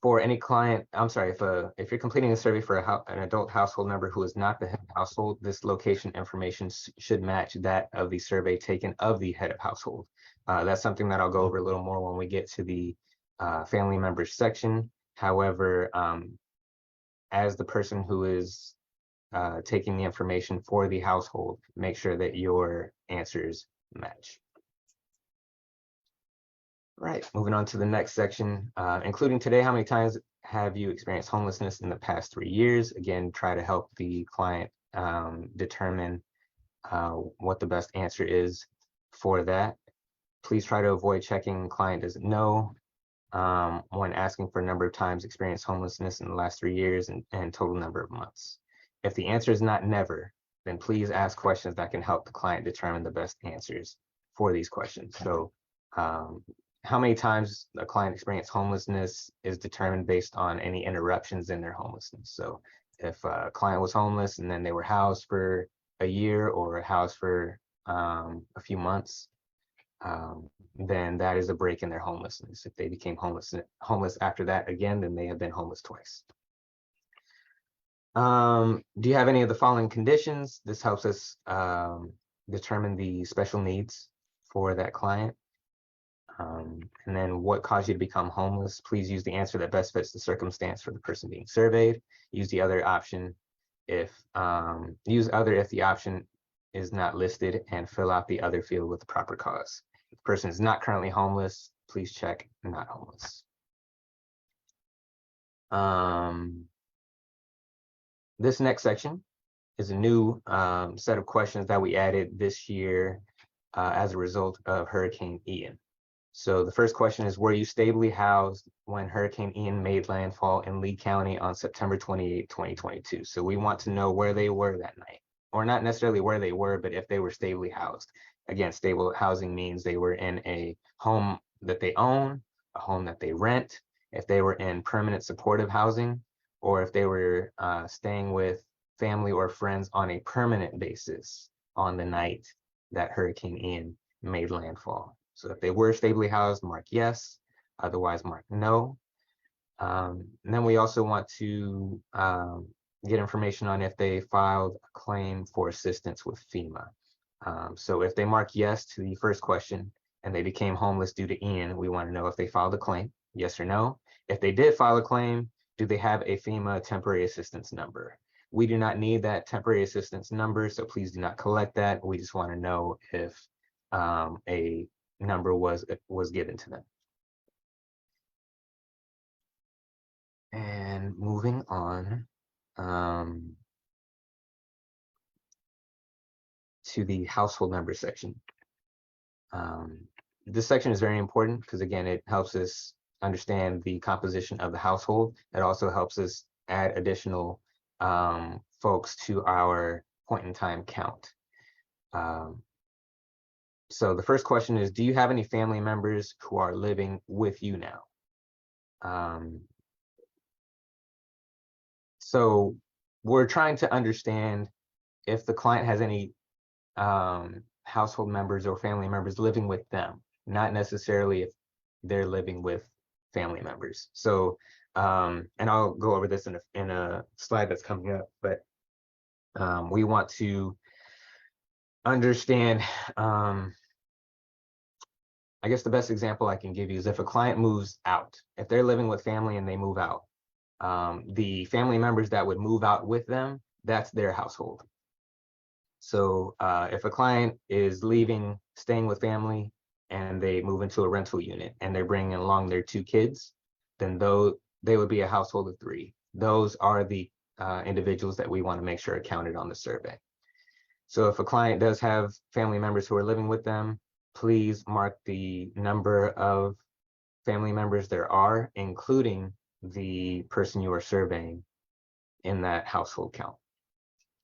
For any client, I'm sorry, if you're completing a survey for an adult household member who is not the head of household, this location information should match that of the survey taken of the head of household. That's something that I'll go over a little more when we get to the family members section. However, as the person who is taking the information for the household, make sure that your answers match. Right, moving on to the next section, including today, how many times have you experienced homelessness in the past 3 years? Again, try to help the client determine what the best answer is for that. Please try to avoid checking client doesn't know when asking for a number of times experienced homelessness in the last 3 years and total number of months. If the answer is not never, then please ask questions that can help the client determine the best answers for these questions. So how many times a client experienced homelessness is determined based on any interruptions in their homelessness. So if a client was homeless and then they were housed for a year or housed for a few months, then that is a break in their homelessness. If they became homeless after that again, then they have been homeless twice. Do you have any of the following conditions? This helps us determine the special needs for that client. And then what caused you to become homeless? Please use the answer that best fits the circumstance for the person being surveyed. Use the other option if the option is not listed, and fill out the other field with the proper cause. If the person is not currently homeless, please check not homeless. This next section is a new set of questions that we added this year as a result of Hurricane Ian. So the first question is, were you stably housed when Hurricane Ian made landfall in Lee County on September 28, 2022? So we want to know where they were that night, or not necessarily where they were, but if they were stably housed. Again, stable housing means they were in a home that they own, a home that they rent, if they were in permanent supportive housing, or if they were staying with family or friends on a permanent basis on the night that Hurricane Ian made landfall. So if they were stably housed, mark yes, otherwise mark no. And then we also want to get information on if they filed a claim for assistance with FEMA. So if they mark yes to the first question and they became homeless due to Ian, we want to know if they filed a claim, yes or no. If they did file a claim, do they have a FEMA temporary assistance number? We do not need that temporary assistance number, so please do not collect that. We just want to know if a number was given to them. And moving on to the household member section. This section is very important because, again, it helps us understand the composition of the household. It also helps us add additional folks to our point in time count. So the first question is, do you have any family members who are living with you now? So we're trying to understand if the client has any household members or family members living with them, not necessarily if they're living with family members. So and I'll go over this in a slide that's coming up, but we want to understand, I guess the best example I can give you is if a client moves out, if they're living with family and they move out, the family members that would move out with them, that's their household. So if a client is leaving, staying with family, and they move into a rental unit and they're bringing along their 2 kids, then they would be a household of 3. Those are the individuals that we want to make sure are counted on the survey. So if a client does have family members who are living with them, please mark the number of family members there are, including the person you are surveying, in that household count.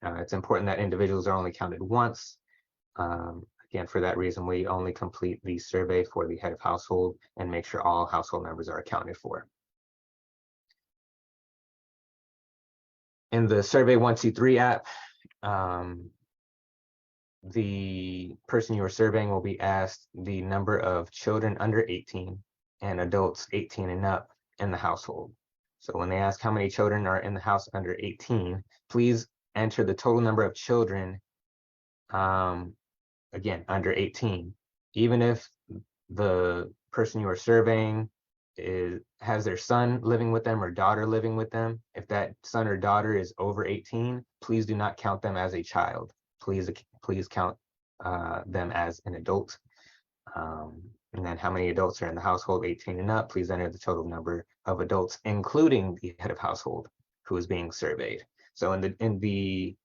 It's important that individuals are only counted once. Again, for that reason, we only complete the survey for the head of household and make sure all household members are accounted for. In the Survey 123 app, the person you are surveying will be asked the number of children under 18 and adults 18 and up in the household. So when they ask how many children are in the house under 18, please enter the total number of children, again, under 18. Even if the person you are surveying has their son living with them or daughter living with them, if that son or daughter is over 18, please do not count them as a child. Please count them as an adult. And then how many adults are in the household 18 and up, please enter the total number of adults, including the head of household who is being surveyed. So in the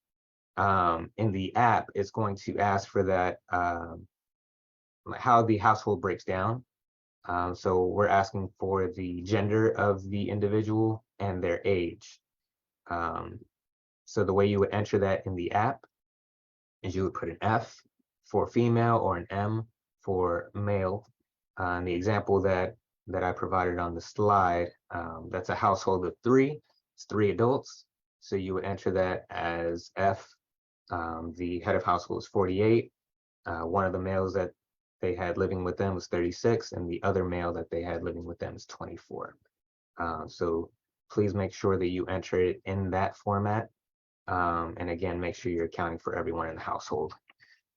app, it's going to ask for that, how the household breaks down. So we're asking for the gender of the individual and their age. So the way you would enter that in the app is you would put an F for female or an M for male. The example that I provided on the slide, that's a household of 3. It's 3 adults. So you would enter that as F. The head of household is 48. One of the males that they had living with them was 36, and the other male that they had living with them is 24. So please make sure that you enter it in that format. And again, make sure you're accounting for everyone in the household.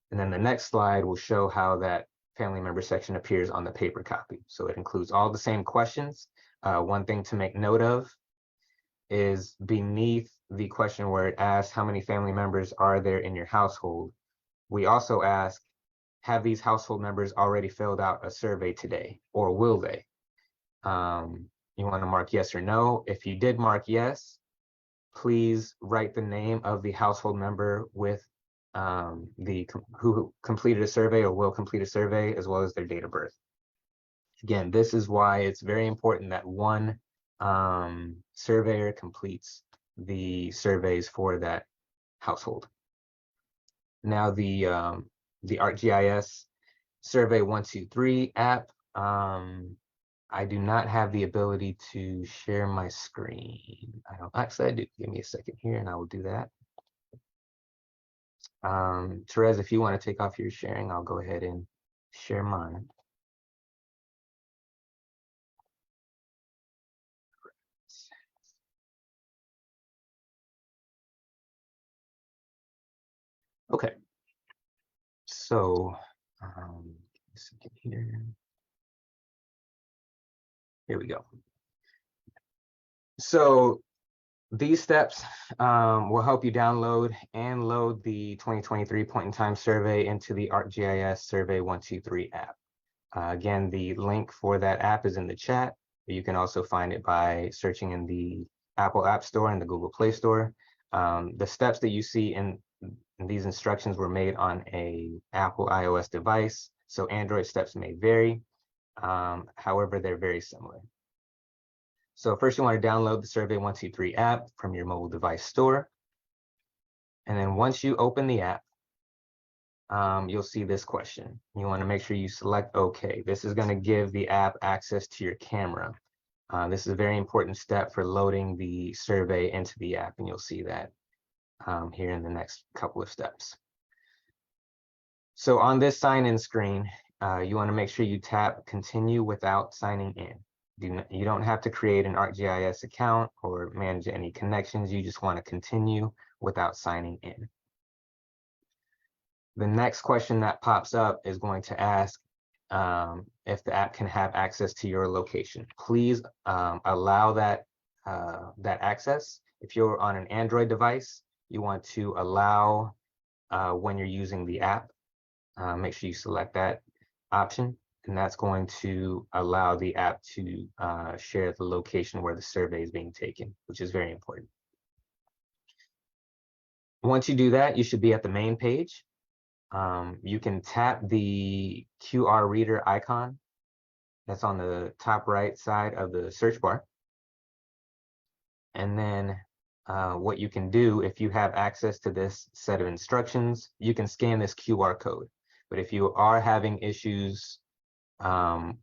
And then the next slide will show how that family member section appears on the paper copy. So it includes all the same questions. One thing to make note of is beneath the question where it asks how many family members are there in your household, we also ask, have these household members already filled out a survey today, or will they? You want to mark yes or no. If you did mark yes, please write the name of the household member with who completed a survey or will complete a survey, as well as their date of birth. Again, this is why it's very important that one surveyor completes the surveys for that household. Now the ArcGIS Survey 123 app, I do not have the ability to share my screen. Actually, I do. Give me a second here and I will do that. Therese, if you want to take off your sharing, I'll go ahead and share mine. Okay. So, here we go. So these steps will help you download and load the 2023 point in time survey into the ArcGIS Survey 123 app. Again, the link for that app is in the chat. You can also find it by searching in the Apple App Store and the Google Play Store. The steps that you see in these instructions were made on a Apple iOS device, so Android steps may vary. However, they're very similar. So first you want to download the Survey 123 app from your mobile device store. And then once you open the app, you'll see this question. You want to make sure you select OK. This is going to give the app access to your camera. This is a very important step for loading the survey into the app, and you'll see that here in the next couple of steps. So on this sign-in screen, you want to make sure you tap Continue without signing in. You don't have to create an ArcGIS account or manage any connections. You just want to continue without signing in. The next question that pops up is going to ask if the app can have access to your location. Please allow that access. If you're on an Android device, you want to allow when you're using the app. Make sure you select that option, and that's going to allow the app to share the location where the survey is being taken, which is very important. Once you do that, you should be at the main page. You can tap the QR reader icon that's on the top right side of the search bar. And then what you can do, if you have access to this set of instructions, you can scan this QR code. But if you are having issues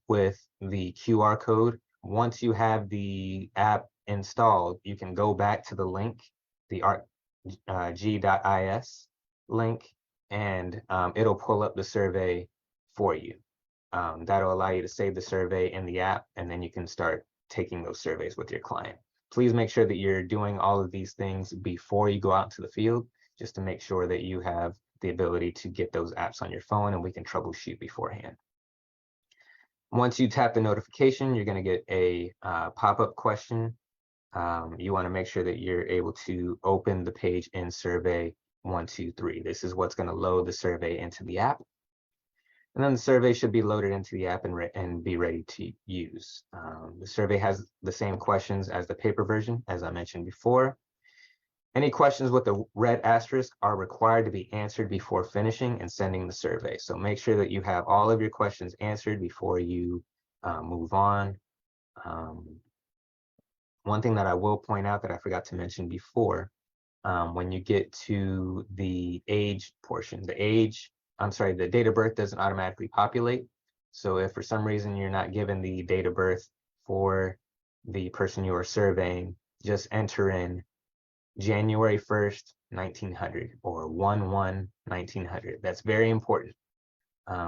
with the QR code, once you have the app installed, you can go back to the link, the arcg.is link, and it'll pull up the survey for you. That'll allow you to save the survey in the app, and then you can start taking those surveys with your client. Please make sure that you're doing all of these things before you go out into the field, just to make sure that you have the ability to get those apps on your phone and we can troubleshoot beforehand. Once you tap the notification, you're going to get a pop-up question. You want to make sure that you're able to open the page in survey 123. This is what's going to load the survey into the app. And then the survey should be loaded into the app and be ready to use. The survey has the same questions as the paper version, as I mentioned before. Any questions with the red asterisk are required to be answered before finishing and sending the survey. So make sure that you have all of your questions answered before you move on. One thing that I will point out that I forgot to mention before, when you get to the age portion, the date of birth doesn't automatically populate. So if for some reason you're not given the date of birth for the person you are surveying, just enter in January 1st, 1900 or 1/1/1900. That's very important.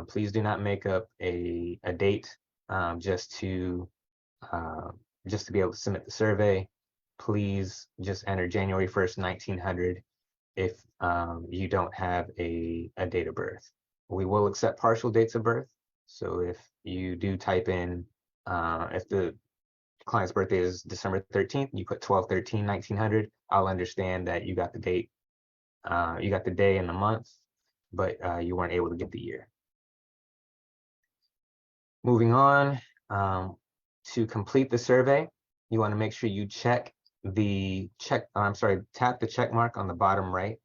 Please do not make up a date just to be able to submit the survey. Please just enter January 1st, 1900 if you don't have a date of birth. We will accept partial dates of birth. So if you do type in, if the client's birthday is December 13th, you put 12/13/1900, I'll understand that you got the date, you got the day and the month, but you weren't able to get the year. Moving on, to complete the survey, you want to make sure you tap the check mark on the bottom right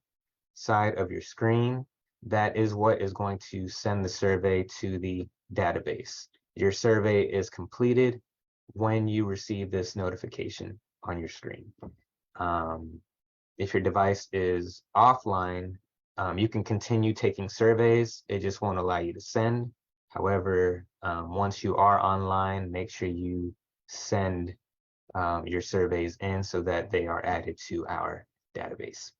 side of your screen. That is what is going to send the survey to the database. Your survey is completed when you receive this notification on your screen. If your device is offline, you can continue taking surveys. It just won't allow you to send. However, once you are online, make sure you send your surveys in so that they are added to our database.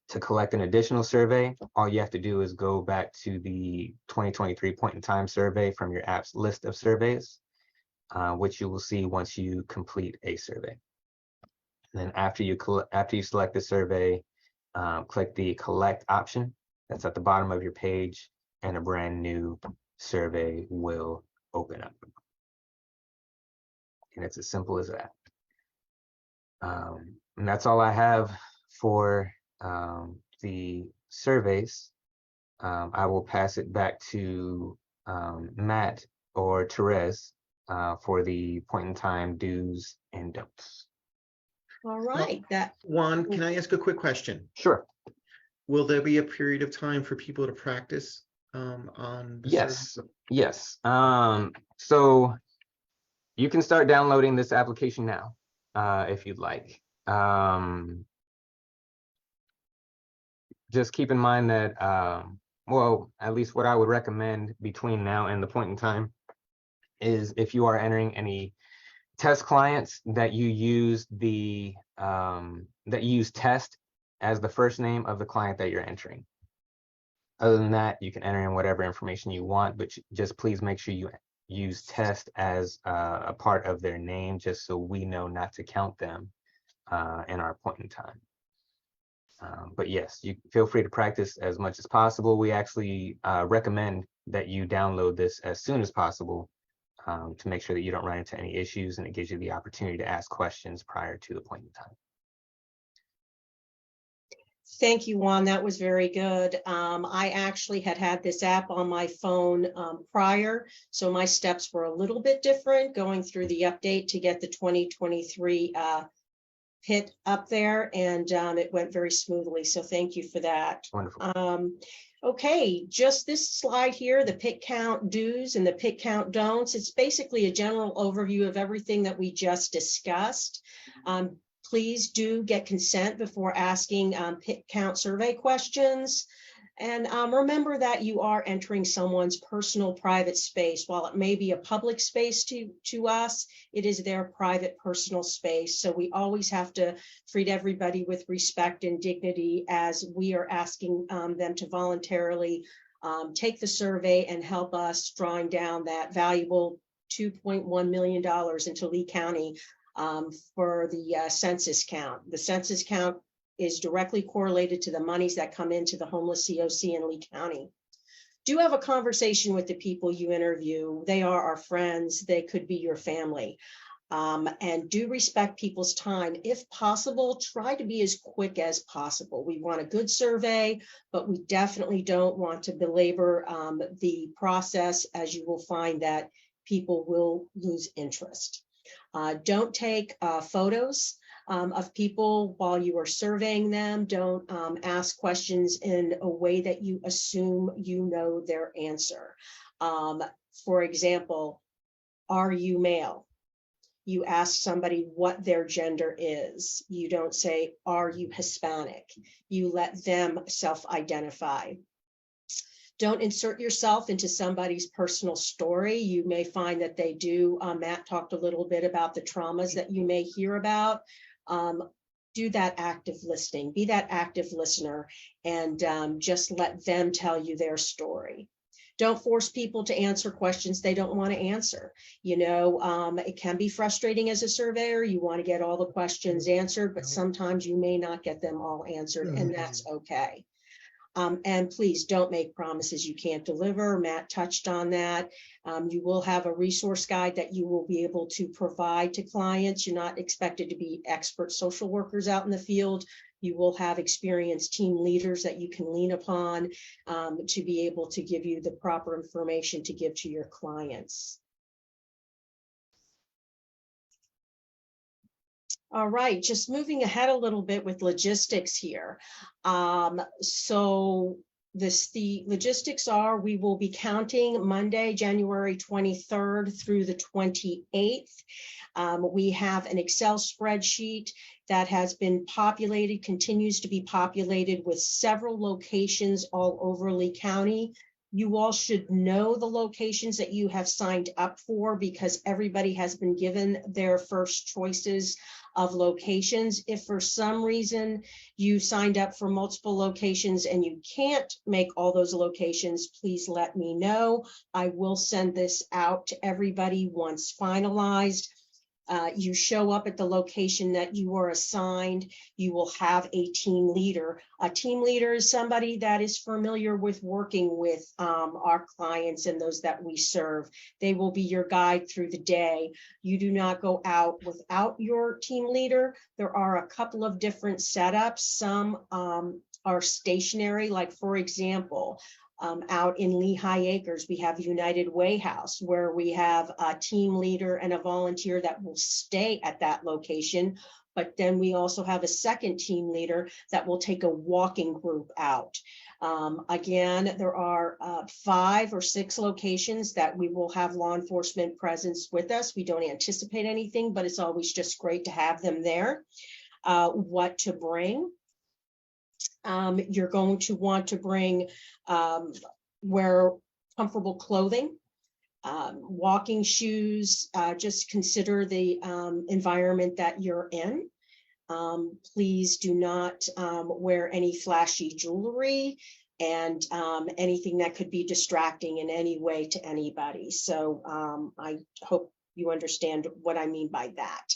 To collect an additional survey, all you have to do is go back to the 2023 point in time survey from your app's list of surveys, which you will see once you complete a survey. And then after you select the survey, click the collect option that's at the bottom of your page, and a brand new survey will open up. And it's as simple as that. And that's all I have for the surveys. I will pass it back to Matt or Therese for the point in time do's and don'ts. All right. Juan, can I ask a quick question? Sure. Will there be a period of time for people to practice on the Yes. survey? Yes. So you can start downloading this application now if you'd like. Just keep in mind that, well, at least what I would recommend between now and the point in time is if you are entering any test clients, that you use test as the first name of the client that you're entering. Other than that, you can enter in whatever information you want, but just please make sure you use test as a part of their name, just so we know not to count them in our point in time. But yes, you feel free to practice as much as possible. We actually recommend that you download this as soon as possible to make sure that you don't run into any issues, and it gives you the opportunity to ask questions prior to the point in time. Thank you, Juan. That was very good. I actually had this app on my phone prior, so my steps were a little bit different going through the update to get the 2023 PIT up there, and it went very smoothly. So thank you for that. Wonderful. Okay, just this slide here, the PIT count do's and the PIT count don'ts. It's basically a general overview of everything that we just discussed. Please do get consent before asking PIT count survey questions. And remember that you are entering someone's personal private space. While it may be a public space to us, it is their private personal space. So we always have to treat everybody with respect and dignity as we are asking them to voluntarily take the survey and help us drawing down that valuable $2.1 million into Lee County for the census count. The census count is directly correlated to the monies that come into the homeless COC in Lee County. Do have a conversation with the people you interview. They are our friends. They could be your family. And do respect people's time. If possible, try to be as quick as possible. We want a good survey, but we definitely don't want to belabor the process, as you will find that people will lose interest. Don't take photos of people while you are surveying them. Don't ask questions in a way that you assume you know their answer. For example, are you male? You ask somebody what their gender is. You don't say, are you Hispanic? You let them self-identify. Don't insert yourself into somebody's personal story. You may find that they do. Matt talked a little bit about the traumas that you may hear about. Do that active listening, be that active listener, and just let them tell you their story. Don't force people to answer questions they don't want to answer. You know, it can be frustrating as a surveyor. You want to get all the questions answered, but sometimes you may not get them all answered, and that's okay. And please don't make promises you can't deliver. Matt touched on that. You will have a resource guide that you will be able to provide to clients. You're not expected to be expert social workers out in the field. You will have experienced team leaders that you can lean upon to be able to give you the proper information to give to your clients. All right, just moving ahead a little bit with logistics here. So the logistics are, we will be counting Monday, January 23rd through the 28th. We have an Excel spreadsheet that has been populated, continues to be populated with several locations all over Lee County. You all should know the locations that you have signed up for because everybody has been given their first choices of locations. If for some reason you signed up for multiple locations and you can't make all those locations, please let me know. I will send this out to everybody once finalized. You show up at the location that you are assigned, you will have a team leader. A team leader is somebody that is familiar with working with our clients and those that we serve. They will be your guide through the day. You do not go out without your team leader. There are a couple of different setups. Some are stationary, like for example, out in Lehigh Acres, we have United Way House, where we have a team leader and a volunteer that will stay at that location. But then we also have a second team leader that will take a walking group out. Again, there are 5 or 6 locations that we will have law enforcement presence with us. We don't anticipate anything, but it's always just great to have them there. What to bring? You're going to want to bring wear comfortable clothing, walking shoes. Just consider the environment that you're in. Please do not wear any flashy jewelry, and anything that could be distracting in any way to anybody. So I hope you understand what I mean by that.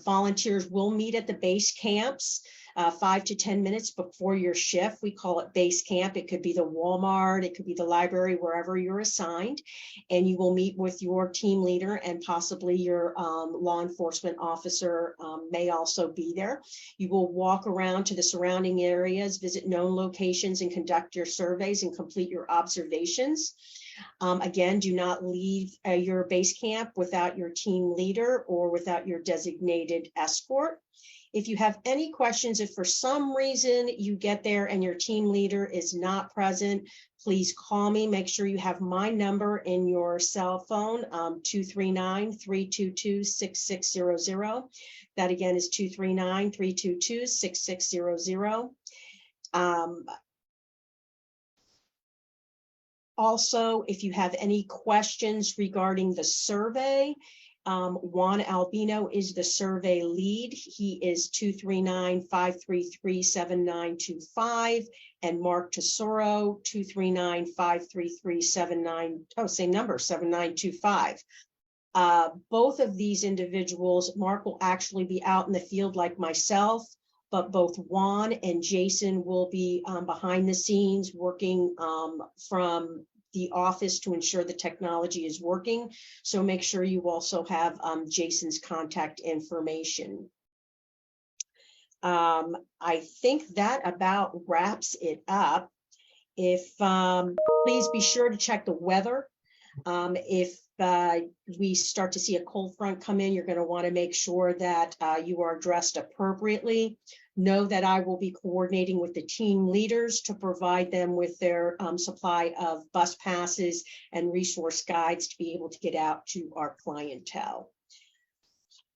Volunteers will meet at the base camps 5 to 10 minutes before your shift. We call it base camp. It could be the Walmart, it could be the library, wherever you're assigned. And you will meet with your team leader, and possibly your law enforcement officer may also be there. You will walk around to the surrounding areas, visit known locations, and conduct your surveys and complete your observations. Again, do not leave your base camp without your team leader or without your designated escort. If you have any questions, if for some reason you get there and your team leader is not present, please call me. Make sure you have my number in your cell phone, 239-322-6600. That again is 239-322-6600. Also, if you have any questions regarding the survey, Juan Albino is the survey lead. He is 239-533-7925, and Mark Tesoro, 239-533-79, same number, 7925. Both of these individuals, Mark will actually be out in the field like myself, but both Juan and Jason will be behind the scenes working from the office to ensure the technology is working. So make sure you also have Jason's contact information. I think that about wraps it up. Please be sure to check the weather. If we start to see a cold front come in, you're going to want to make sure that you are dressed appropriately. Know that I will be coordinating with the team leaders to provide them with their supply of bus passes and resource guides to be able to get out to our clientele.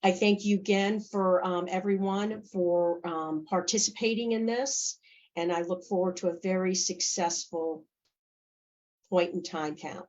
I thank you again for everyone for participating in this, and I look forward to a very successful point in time count.